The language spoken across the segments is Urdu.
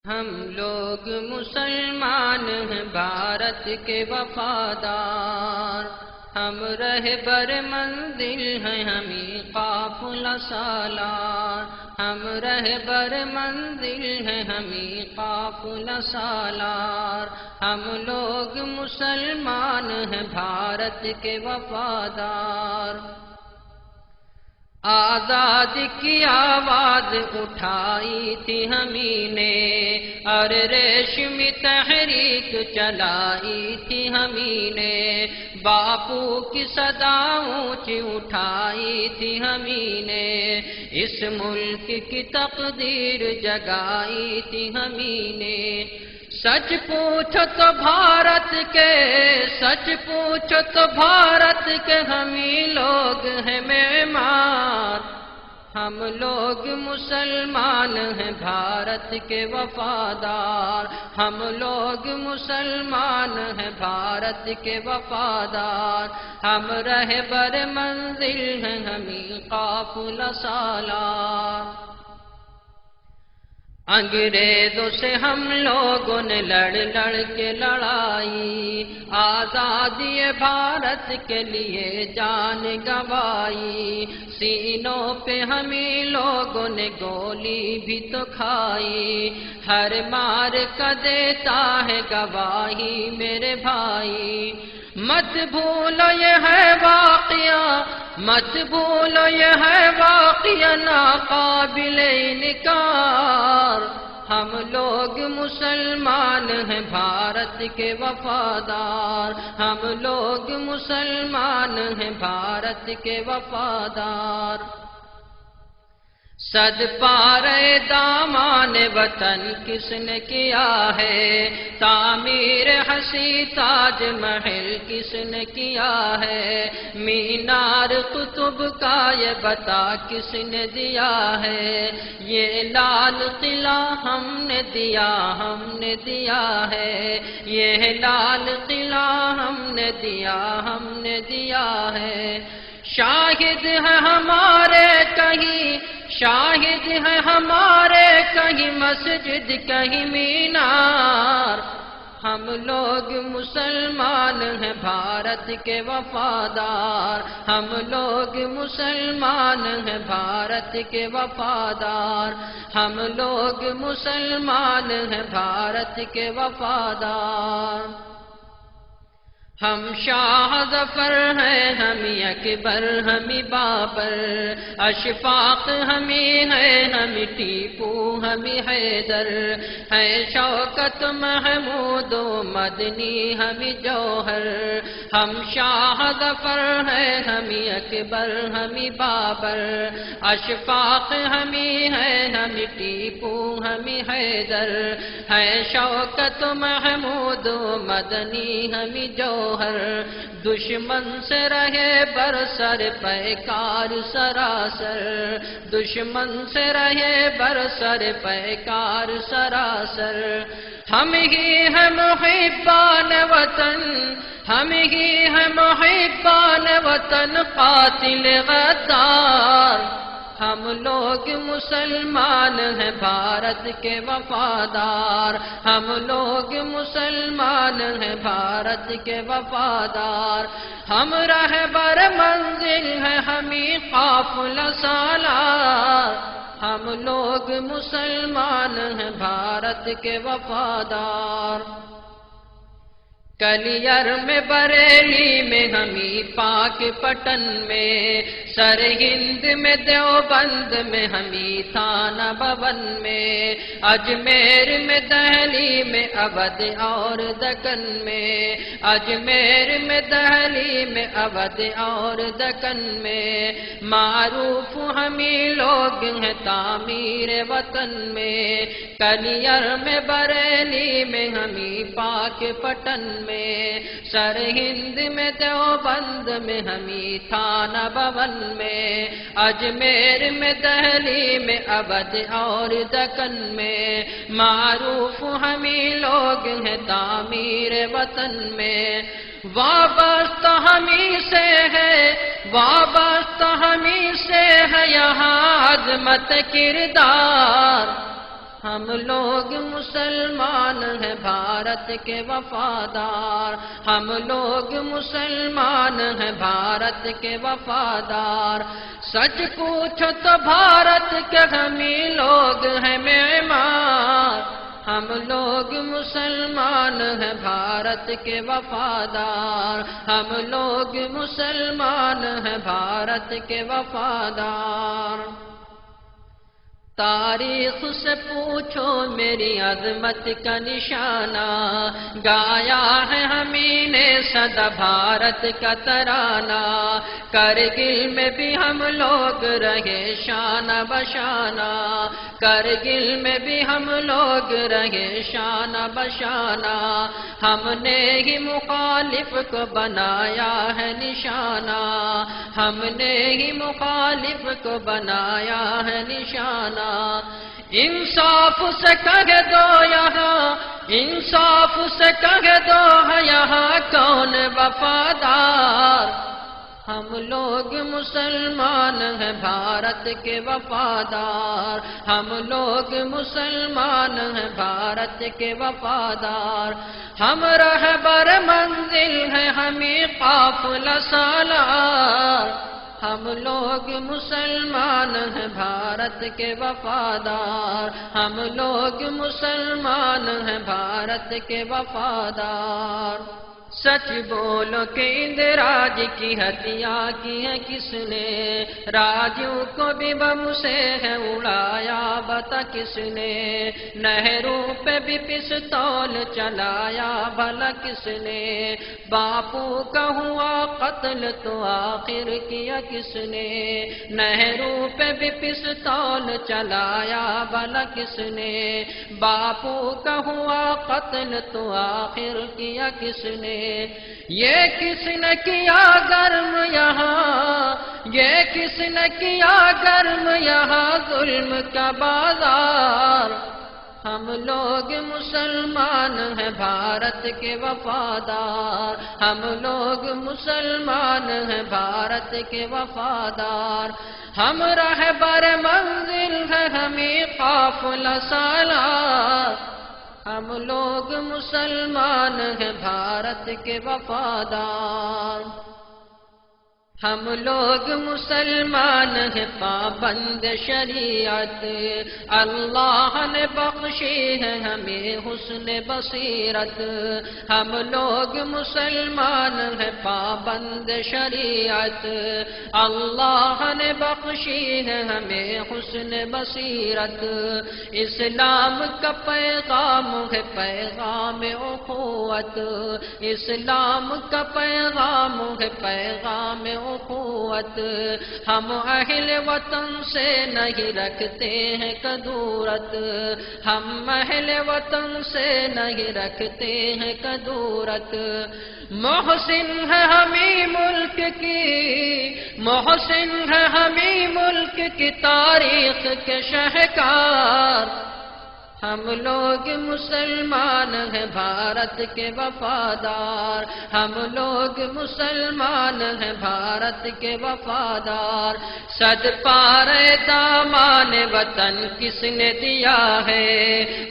ہم لوگ مسلمان ہیں بھارت کے وفادار، ہم رہبر منزل ہیں ہمیں قافلہ سالار، ہم رہبر منزل ہیں ہمیں قافلہ سالار، ہم لوگ مسلمان ہیں بھارت کے وفادار۔ آزادی کی آواز اٹھائی تھی ہمیں نے، اور ریشمی تحریک چلائی تھی ہمیں نے، باپو کی صدا اونچی اٹھائی تھی ہمیں نے، اس ملک کی تقدیر جگائی تھی ہمیں نے۔ سچ پوچھو تو بھارت کے، سچ پوچھو تو بھارت کے ہمیں لوگ ہیں معمار، ہم لوگ مسلمان ہیں بھارت کے وفادار، ہم لوگ مسلمان ہیں بھارت کے وفادار، ہم رہبر منزل ہیں ہمیں قافلہ سالار۔ انگریزوں سے ہم لوگوں نے لڑ لڑ کے لڑائی، آزادی بھارت کے لیے جان گنوائی، سینوں پہ ہمیں لوگوں نے گولی بھی تو کھائی، ہر مار کا دیتا ہے گواہی میرے بھائی۔ مت بھولو یہ ہے واقعہ، مت بھولو یہ ہے واقعہ ناقابل انکار، ہم لوگ مسلمان ہیں بھارت کے وفادار، ہم لوگ مسلمان ہیں بھارت کے وفادار۔ صد پارے دامان وطن کس نے کیا ہے، تعمیر حسین تاج محل کس نے کیا ہے، مینار قطب کا یہ بتا کس نے دیا ہے، یہ لال قلعہ ہم نے دیا، ہم نے دیا ہے، یہ لال قلعہ ہم نے دیا، ہم نے دیا ہے۔ شاہد ہے ہمارے کہیں، شاہد ہے ہمارے کہیں مسجد کہیں مینار، ہم لوگ مسلمان ہیں بھارت کے وفادار، ہم لوگ مسلمان ہیں بھارت کے وفادار، ہم لوگ مسلمان ہیں بھارت کے وفادار۔ ہم شاہ ظفر ہیں ہمیں اکبر ہمیں بابر، اشفاق ہمیں ہے ہمیں ٹیپو ہمیں حیدر، ہے شوکت محمود و مدنی ہمیں جوہر، ہم شاہ ظفر ہیں ہمیں اکبر ہمیں بابر، اشفاق ہمیں ہے ہمیں ٹیپو ہمیں حیدر، ہے شوکت محمود و مدنی ہمیں جوہر، دشمن سے رہے برسر پیکار سراسر، دشمن سے رہے برسر پیکار سراسر، ہم ہی ہیں محبان وطن، ہم ہی ہیں محبان وطن قاتل غدار، ہم لوگ مسلمان ہیں بھارت کے وفادار، ہم لوگ مسلمان ہیں بھارت کے وفادار، ہم رہبر منزل ہیں ہمیں قافلہ سالار، ہم لوگ مسلمان ہیں بھارت کے وفادار۔ کلیر میں بریلی میں ہمیں پاک پٹن میں، سرہند میں دیوبند میں ہمیں تھانہ بھون میں، اجمیر میں دہلی میں اودھ اور دکن میں، اجمیر میں دہلی میں اودھ اور دکن میں، معروف ہمیں لوگ ہیں تعمیر وطن میں، کلیر میں بریلی میں ہمیں پاک پٹن میں، سرہند میں دیوبند میں ہمیں تھانہ بھون میں، اجمیر میں دہلی میں اودھ اور دکن میں، معروف ہمیں لوگ ہیں تعمیر وطن میں، وابستہ ہمیں سے ہے، وابستہ ہمیں سے ہے یہاں عظمت کردار، ہم لوگ مسلمان ہیں بھارت کے وفادار، ہم لوگ مسلمان ہیں بھارت کے وفادار، سچ پوچھو تو بھارت کے ہم ہی لوگ ہیں معمار، ہم لوگ مسلمان ہیں بھارت کے وفادار، ہم لوگ مسلمان ہیں بھارت کے وفادار۔ تاریخ سے پوچھو میری عظمت کا نشانہ، گایا ہے ہمیں نے سدا بھارت کا ترانہ، کرگل میں بھی ہم لوگ رہے شانہ بشانہ، کرگل میں بھی ہم لوگ رہے شانہ بشانہ، ہم نے ہی مخالف کو بنایا ہے نشانہ، ہم نے ہی مخالف کو بنایا ہے نشانہ۔ انصاف سے کہہ دو یہاں، انصاف سے کہہ دو ہے یہاں کون وفادار، ہم لوگ مسلمان ہیں بھارت کے وفادار، ہم لوگ مسلمان ہیں بھارت کے وفادار، ہم رہبر منزل ہیں ہمیں قافلہ سالار، ہم لوگ مسلمان ہیں بھارت کے وفادار، ہم لوگ مسلمان ہیں بھارت کے وفادار۔ سچ بولو کہ اندراج کی ہتیا کی ہے کس نے، راجوں کو بھی بم سے ہے اڑایا بتا کس نے، نہروں پہ بھی پستول چلایا بھلا کس نے، باپو کا ہوا قتل تو آخر کیا کس نے، نہروں پہ بھی پستول چلایا بھلا کس نے، باپو کا ہوا قتل تو آخر کیا کس نے، یہ کس نے کیا گرم یہاں، یہ کس نے کیا گرم یہاں ظلم کا بازار، ہم لوگ مسلمان ہیں بھارت کے وفادار، ہم لوگ مسلمان ہیں بھارت کے وفادار، ہم رہبر منزل ہیں ہمیں قافلہ سالار، ہم لوگ مسلمان ہیں بھارت کے وفادار، ہم لوگ مسلمان ہیں پابند شریعت، اللہ نے بخشی ہے ہمیں حسن بصیرت، ہم لوگ مسلمان ہیں پابند شریعت، اللہ نے بخشی ہے ہمیں حسن بصیرت، اسلام کا پیغام ہے پیغام اخوت، اسلام کا پیغام ہے پیغام اخوت، ہم اہل وطن سے نہیں رکھتے ہیں کدورت، ہم اہل وطن سے نہیں رکھتے ہیں کدورت، محسن ہے ہمیں ملک کی، محسن ہے ہمیں ملک کی تاریخ کے شہکار، ہم لوگ مسلمان ہیں بھارت کے وفادار، ہم لوگ مسلمان ہیں بھارت کے وفادار، صد پارے دامان وطن کس نے دیا ہے،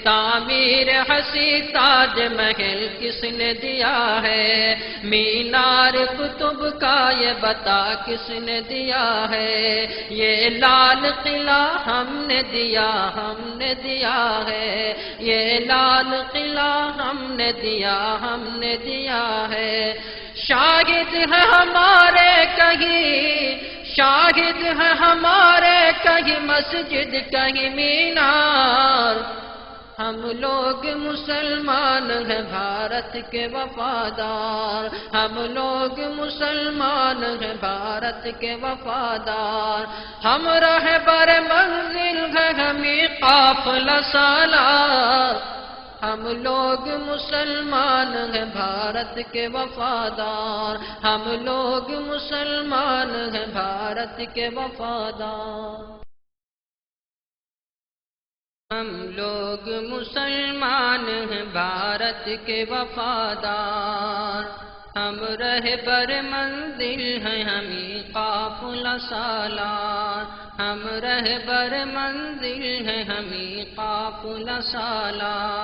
تعمیر حسین تاج محل کس نے دیا ہے، مینار قطب کا یہ بتا کس نے دیا ہے، یہ لال قلعہ ہم نے دیا، ہم نے دیا ہے، یہ لال قلعہ ہم نے دیا، ہم نے دیا ہے، شاہد ہے ہمارے کہیں، شاہد ہے ہمارے کہیں مسجد کہیں مینار، ہم لوگ مسلمان ہیں بھارت کے وفادار، ہم لوگ مسلمان ہیں بھارت کے وفادار، ہم رہبر منزل ہیں ہمیں قافلہ سالار، ہم لوگ مسلمان ہیں بھارت کے وفادار، ہم لوگ مسلمان ہیں بھارت کے وفادار، ہم لوگ مسلمان ہیں بھارت کے وفادار، ہم رہبر منزل ہیں ہمیں قافلہ سالار، ہم رہبر منزل ہیں ہمیں قافلہ سالار